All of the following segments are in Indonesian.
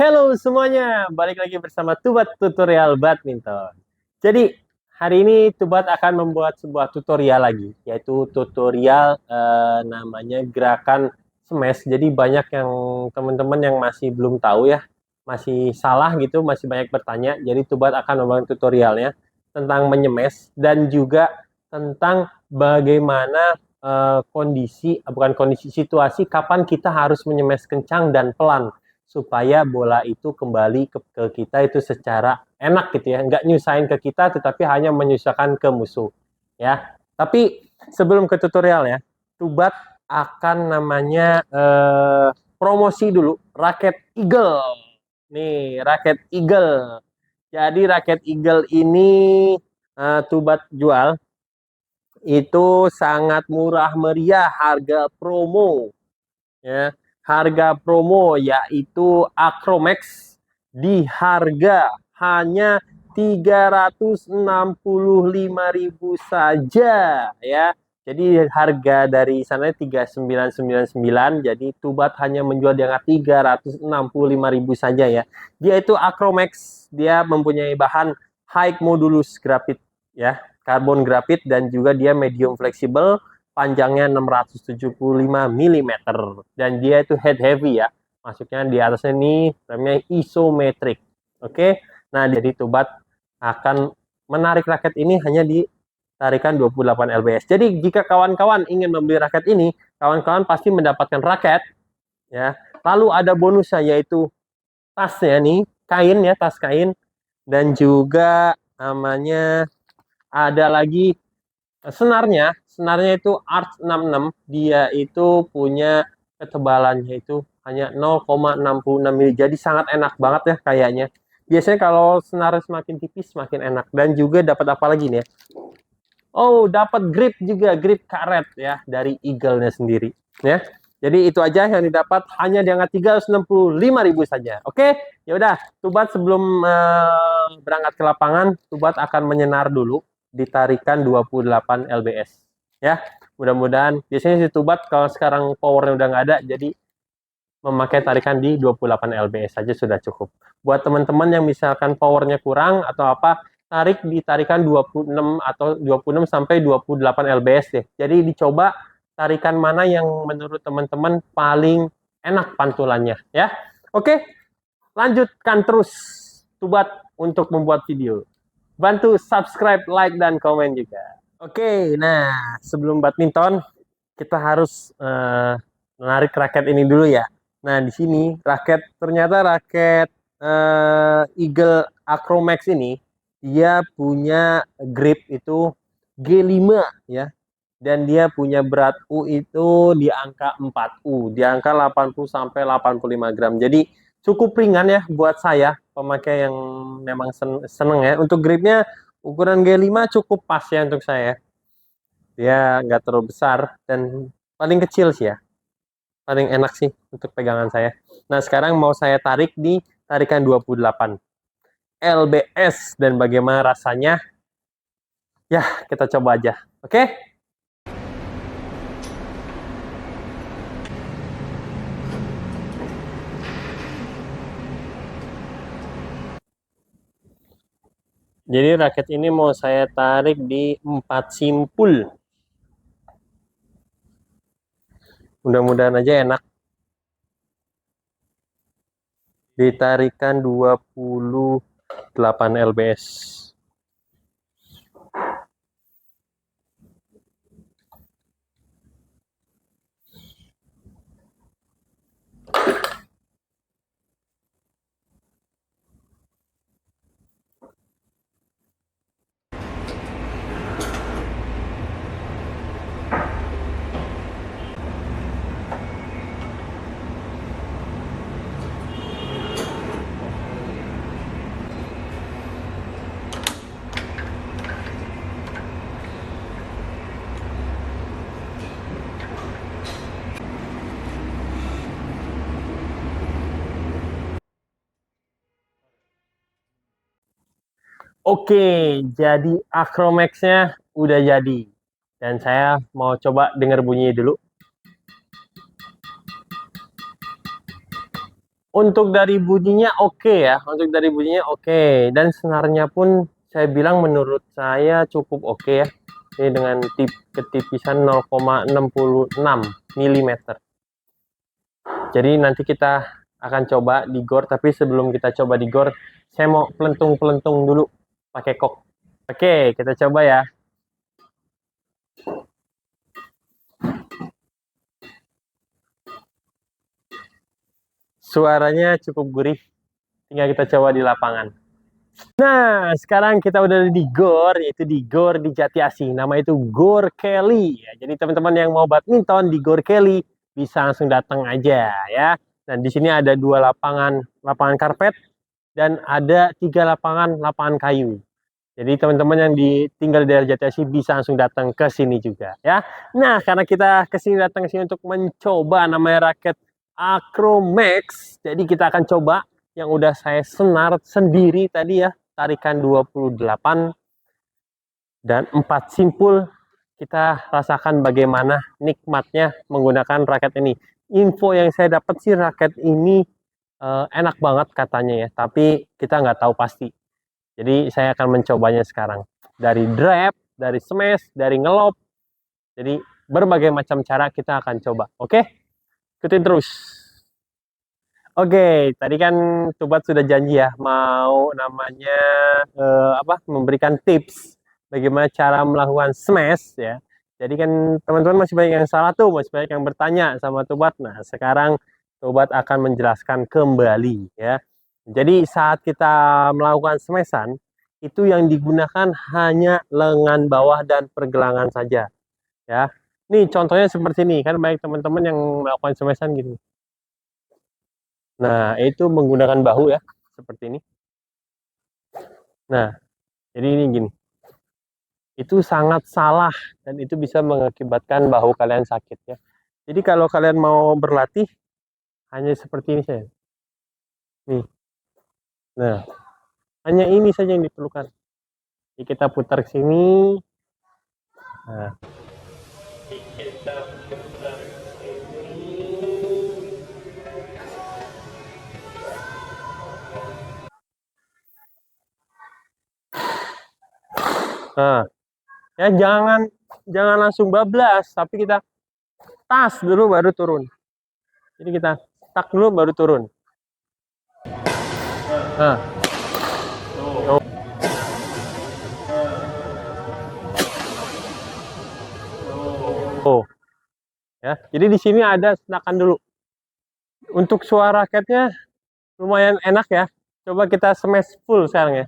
Halo semuanya, balik lagi bersama Tubat Tutorial Badminton. Jadi, hari ini Tubat akan membuat sebuah tutorial lagi, yaitu tutorial namanya gerakan smash. Jadi banyak yang teman-teman yang masih belum tahu ya, masih salah gitu, masih banyak bertanya. Jadi Tubat akan membuat tutorialnya tentang menyemes dan juga tentang bagaimana bukan kondisi, situasi kapan kita harus menyemes kencang dan pelan supaya bola itu kembali ke kita itu secara enak gitu ya, nggak nyusahin ke kita tetapi hanya menyusahkan ke musuh ya. Tapi sebelum ke tutorial ya, Tubat akan namanya promosi dulu raket Eagle. Nih, raket Eagle. Jadi raket Eagle ini Tubat jual itu sangat murah meriah, harga promo ya. Harga promo yaitu Acromax di harga hanya 365.000 saja ya. Jadi harga dari sana 3999, jadi Tubat hanya menjual di angka 365.000 saja ya. Dia itu Acromax, dia mempunyai bahan high modulus grafit ya, karbon grafit, dan juga dia medium fleksibel, panjangnya 675 mm, dan dia itu head heavy ya, maksudnya di atasnya ini remnya isometrik. Oke, nah jadi Tubat akan menarik raket ini hanya di tarikan 28 lbs. Jadi jika kawan-kawan ingin membeli raket ini, kawan-kawan pasti mendapatkan raket ya, lalu ada bonusnya yaitu tasnya nih, kain ya, tas kain, dan juga namanya ada lagi senarnya itu Arch 66, dia itu punya ketebalannya itu hanya 0,66 mili, jadi sangat enak banget ya kayaknya. Biasanya kalau senar semakin tipis semakin enak. Dan juga dapat apa lagi nih ya? Oh, dapat grip juga, grip karet ya dari Eagle-nya sendiri ya. Jadi itu aja yang didapat, hanya di angka 365.000 saja. Oke, ya udah, Tubat sebelum berangkat ke lapangan, Tubat akan menyenar dulu ditarikan 28 lbs ya. Mudah-mudahan, biasanya si Tubat kalau sekarang powernya udah nggak ada, jadi memakai tarikan di 28 lbs saja sudah cukup. Buat teman-teman yang misalkan powernya kurang atau apa, tarik di tarikan 26 atau 26 sampai 28 lbs deh. Jadi dicoba tarikan mana yang menurut teman-teman paling enak pantulannya ya. Oke, lanjutkan terus Tubat untuk membuat video. Bantu subscribe, like, dan komen juga. Oke, nah sebelum badminton kita harus menarik raket ini dulu ya. Nah di sini ternyata raket Eagle Acromax ini dia punya grip itu G5 ya, dan dia punya berat U itu di angka 4U, di angka 80 sampai 85 gram. Jadi cukup ringan ya buat saya, pemakai yang memang seneng ya. Untuk gripnya ukuran G5 cukup pas ya untuk saya. Dia nggak terlalu besar dan paling kecil sih ya. Paling enak sih untuk pegangan saya. Nah sekarang mau saya tarik di tarikan 28 lbs, dan bagaimana rasanya? Ya kita coba aja. Oke? Jadi raket ini mau saya tarik di 4 simpul. Mudah-mudahan aja enak. Ditarikan 28 lbs. Oke, jadi Acromax-nya udah jadi. Dan saya mau coba dengar bunyinya dulu. Untuk dari bunyinya oke ya, untuk dari bunyinya oke. Dan senarnya pun saya bilang menurut saya cukup oke ya. Ini dengan ketipisan 0,66 mm. Jadi nanti kita akan coba di gor, tapi sebelum kita coba di gor, saya mau pelentung-pelentung dulu pakai kok. Oke, kita coba ya. Suaranya cukup gurih, tinggal kita coba di lapangan. Nah, sekarang kita udah di gor, yaitu di gor di Jati Asih. Nama itu Gor Kelly. Ya, jadi teman-teman yang mau badminton di Gor Kelly bisa langsung datang aja ya. Dan di sini ada 2 lapangan, lapangan karpet dan ada 3 lapangan, lapangan kayu. Jadi teman-teman yang tinggal di daerah Jati Asih bisa langsung datang ke sini juga ya. Nah, karena kita datang ke sini untuk mencoba namanya raket Acromax. Jadi kita akan coba yang udah saya senar sendiri tadi ya, tarikan 28 dan 4 simpul. Kita rasakan bagaimana nikmatnya menggunakan raket ini. Info yang saya dapat sih raket ini enak banget katanya ya, tapi kita nggak tahu pasti. Jadi saya akan mencobanya sekarang. Dari drive, dari smash, dari ngelop. Jadi berbagai macam cara kita akan coba. Oke? Ikutin terus. Oke, tadi kan Tubat sudah janji ya mau namanya memberikan tips bagaimana cara melakukan smash ya. Jadi kan teman-teman masih banyak yang salah tuh, masih banyak yang bertanya sama Tubat. Nah, sekarang Tubat akan menjelaskan kembali ya. Jadi saat kita melakukan smashan itu yang digunakan hanya lengan bawah dan pergelangan saja ya. Nih contohnya seperti ini, kan banyak teman-teman yang melakukan smashan gitu. Nah, itu menggunakan bahu ya, seperti ini. Nah, jadi ini gini. Itu sangat salah dan itu bisa mengakibatkan bahu kalian sakit ya. Jadi kalau kalian mau berlatih hanya seperti ini saja. Nih. Nah, hanya ini saja yang diperlukan. Jadi kita putar ke sini. Nah, kita putar ke sini. Nah, ya jangan langsung bablas, tapi kita tas dulu baru turun. Jadi kita tak dulu baru turun. Nah. Oh. Ya, jadi di sini ada senakan dulu. Untuk suara raketnya lumayan enak ya. Coba kita smash full sekarang ya.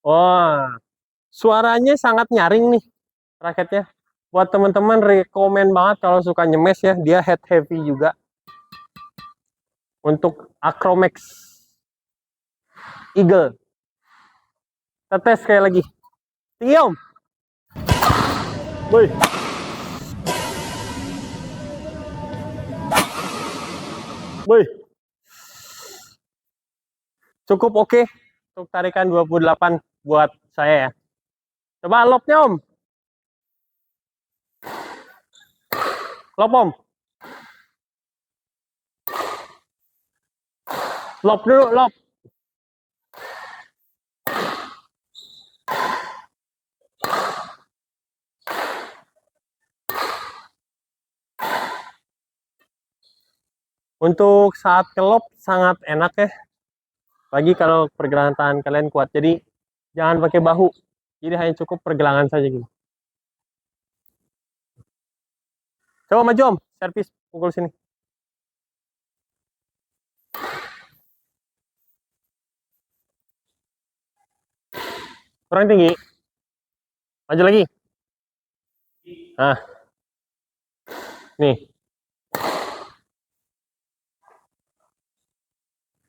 Wah, suaranya sangat nyaring nih raketnya. Buat teman-teman rekomen banget kalau suka nyemes ya. Dia head heavy juga. Untuk Acromax Eagle. Kita tes sekali lagi. Tinggi om. Woi. Woi. Cukup oke untuk tarikan 28 buat saya ya. Coba lopnya om. Lop om. Lop dulu, lop. Untuk saat kelop sangat enak ya. Bagi kalau pergelangan tangan kalian kuat. Jadi jangan pakai bahu. Jadi hanya cukup pergelangan saja gitu. Coba maju om, servis pukul sini. Kurang tinggi. Maju lagi. Nah. Nih.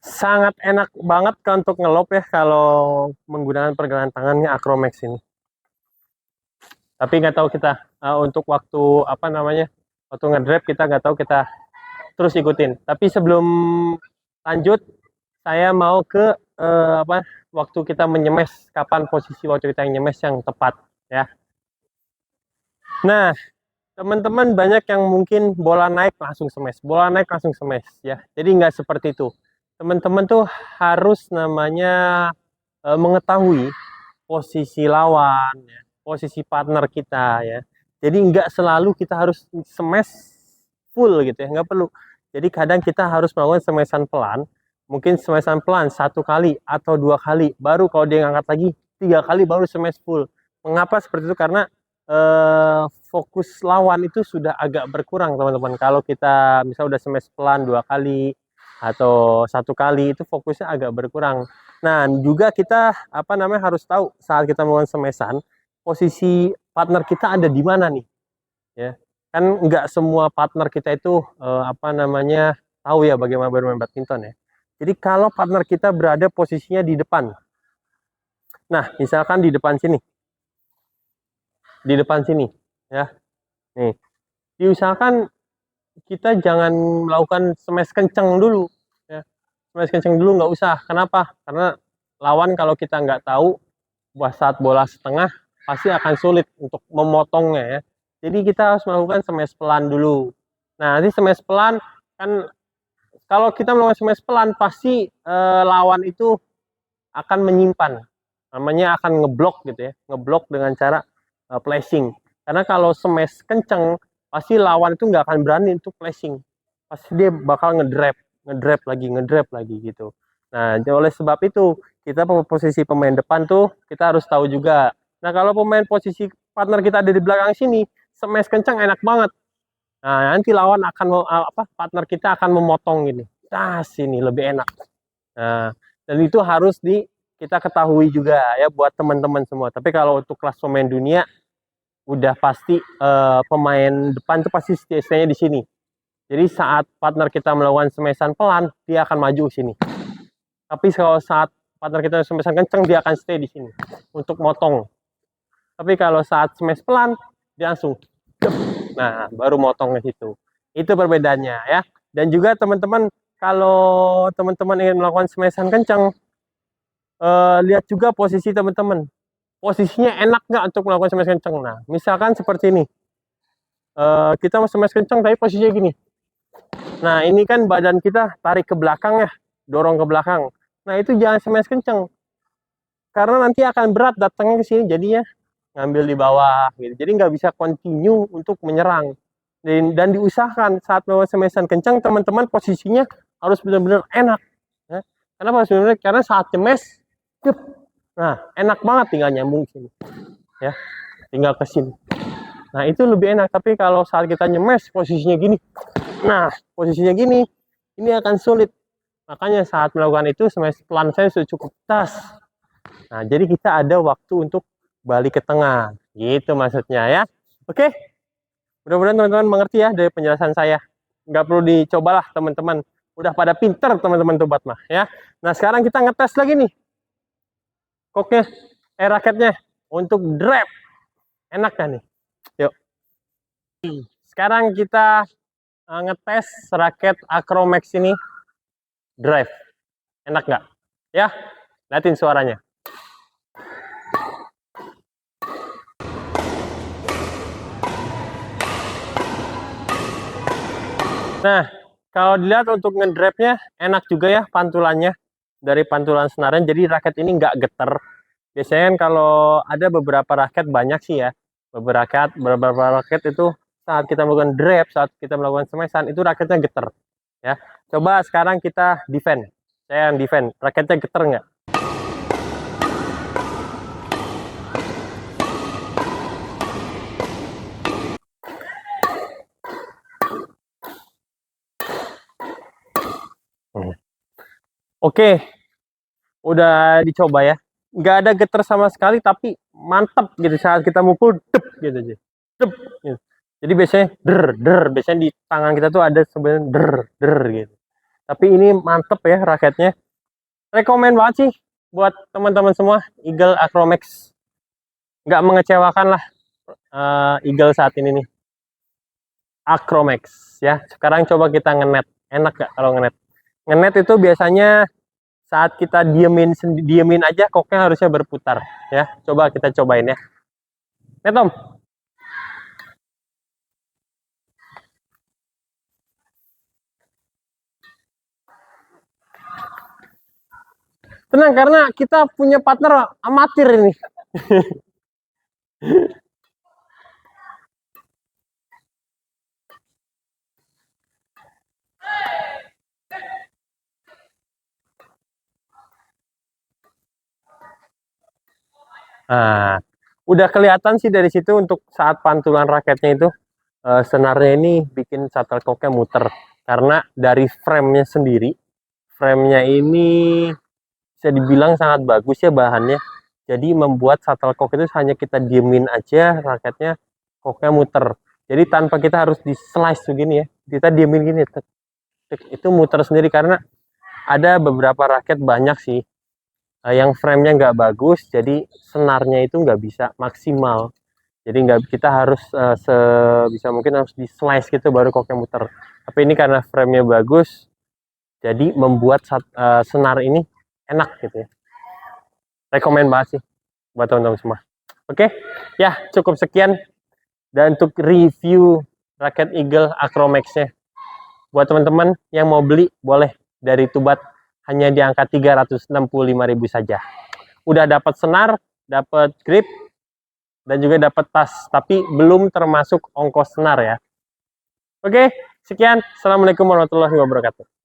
Sangat enak banget untuk ngelop ya kalau menggunakan pergelangan tangannya Acromax ini. Tapi nggak tahu kita untuk waktu waktu ngedrive kita nggak tahu, kita terus ikutin. Tapi sebelum lanjut, saya mau ke waktu kita menyemes, kapan posisi waktu kita nyemes yang tepat ya. Nah, teman-teman banyak yang mungkin bola naik langsung smash, bola naik langsung smash ya. Jadi nggak seperti itu. Teman-teman tuh harus namanya mengetahui posisi lawan, ya, posisi partner kita ya. Jadi nggak selalu kita harus smash full gitu ya, nggak perlu. Jadi kadang kita harus melakukan smashan pelan, mungkin smashan pelan 1 kali atau 2 kali, baru kalau dia ngangkat lagi 3 kali baru smash full. Mengapa seperti itu? Karena fokus lawan itu sudah agak berkurang teman-teman. Kalau kita misal udah smash pelan 2 kali atau 1 kali, itu fokusnya agak berkurang. Nah, juga kita harus tahu saat kita melakukan smashan, posisi partner kita ada di mana nih, ya. Kan nggak semua partner kita itu tahu ya bagaimana bermain badminton ya. Jadi kalau partner kita berada posisinya di depan, nah misalkan di depan sini, ya, nih, diusahakan kita jangan melakukan smash kenceng dulu, ya. Smash kenceng dulu nggak usah. Kenapa? Karena lawan kalau kita nggak tahu saat bola setengah pasti akan sulit untuk memotongnya ya. Jadi kita harus melakukan smash pelan dulu. Nah, nanti smash pelan kan kalau kita melakukan smash pelan pasti lawan itu akan menyimpan. Namanya akan ngeblok gitu ya. Ngeblok dengan cara flashing. Karena kalau smash kenceng pasti lawan itu nggak akan berani untuk flashing. Pasti dia bakal ngedrop lagi gitu. Nah, oleh sebab itu kita posisi pemain depan tuh kita harus tahu juga. Nah, kalau pemain posisi partner kita ada di belakang sini, smash kencang enak banget. Nah, nanti lawan akan partner kita akan memotong gini. Nah, sini lebih enak. Nah, dan itu harus kita ketahui juga ya buat teman-teman semua. Tapi kalau untuk kelas pemain dunia udah pasti pemain depan tuh pasti stay-nya di sini. Jadi saat partner kita melakukan smashan pelan, dia akan maju sini. Tapi kalau saat partner kita smashan kenceng, dia akan stay di sini untuk motong. Tapi kalau saat smash pelan, dia langsung, nah baru motong ke situ. Itu perbedaannya ya. Dan juga teman-teman, kalau teman-teman ingin melakukan smashan kenceng, lihat juga posisi teman-teman. Posisinya enak nggak untuk melakukan smash kenceng? Nah, misalkan seperti ini. Kita mau smash kenceng, tapi posisinya gini. Nah, ini kan badan kita tarik ke belakang ya, dorong ke belakang. Nah, itu jangan smash kenceng. Karena nanti akan berat datangnya ke sini, jadinya ngambil di bawah gitu. Jadi nggak bisa continue untuk menyerang. Dan diusahakan saat melakukan smashan kencang, teman-teman posisinya harus benar-benar enak. Ya. Kenapa harus benar-benar? Karena saat smash, nah enak banget tinggal nyambung sini. Ya, tinggal ke sini. Nah, itu lebih enak. Tapi kalau saat kita nyemes posisinya gini, nah posisinya gini, ini akan sulit. Makanya saat melakukan itu smash pelan saya sudah cukup tas. Nah, jadi kita ada waktu untuk balik ke tengah. Gitu maksudnya ya. Oke. Mudah-mudahan teman-teman mengerti ya dari penjelasan saya. Nggak perlu dicobalah teman-teman. Udah pada pinter teman-teman tobat mah ya. Nah, sekarang kita ngetes lagi nih. Koknya, raketnya untuk drive. Enak kan nih? Yuk. Sekarang kita ngetes raket Acromax ini drive. Enak nggak? Ya, liatin suaranya. Nah, kalau dilihat untuk ngedrive-nya enak juga ya pantulannya. Dari pantulan senaran, jadi raket ini nggak geter. Biasanya kan kalau ada beberapa raket, banyak sih ya. Beberapa raket itu saat kita melakukan drive, saat kita melakukan smashan, itu raketnya geter. Ya, coba sekarang kita defend. Saya yang defend. Raketnya geter nggak? Oke, udah dicoba ya. Nggak ada geter sama sekali, tapi mantep gitu saat kita mukul, dep gitu aja. Dep, gitu. Jadi biasanya biasanya di tangan kita tuh ada sebenarnya der gitu. Tapi ini mantep ya raketnya. Rekomen banget sih buat teman-teman semua, Eagle Acromax. Nggak mengecewakan lah Eagle saat ini nih. Acromax ya. Sekarang coba kita ngenet. Enak gak kalau ngenet? Ngenet itu biasanya saat kita diemin aja, koknya harusnya berputar ya. Coba kita cobain ya. Net Om. Tenang, karena kita punya partner amatir ini. Nah, udah kelihatan sih dari situ untuk saat pantulan raketnya itu, senarnya ini bikin shuttlecocknya muter. Karena dari frame-nya sendiri, frame-nya ini bisa dibilang sangat bagus ya bahannya. Jadi membuat shuttlecock itu hanya kita diemin aja raketnya, cocknya muter. Jadi tanpa kita harus di slice begini ya, kita diemin gini, itu muter sendiri. Karena ada beberapa raket banyak sih yang frame-nya nggak bagus, jadi senarnya itu nggak bisa maksimal. Jadi nggak, kita harus sebisa mungkin harus di slice gitu baru koknya muter. Tapi ini karena frame-nya bagus, jadi membuat senar ini enak gitu ya. Rekomen banget sih buat teman-teman semua. Oke, ya cukup sekian. Dan untuk review raket Eagle Acromax-nya, buat teman-teman yang mau beli, boleh dari Tubat, hanya di angka 365.000 saja. Udah dapat senar, dapat grip, dan juga dapat tas, tapi belum termasuk ongkos senar ya. Oke, sekian. Assalamualaikum warahmatullahi wabarakatuh.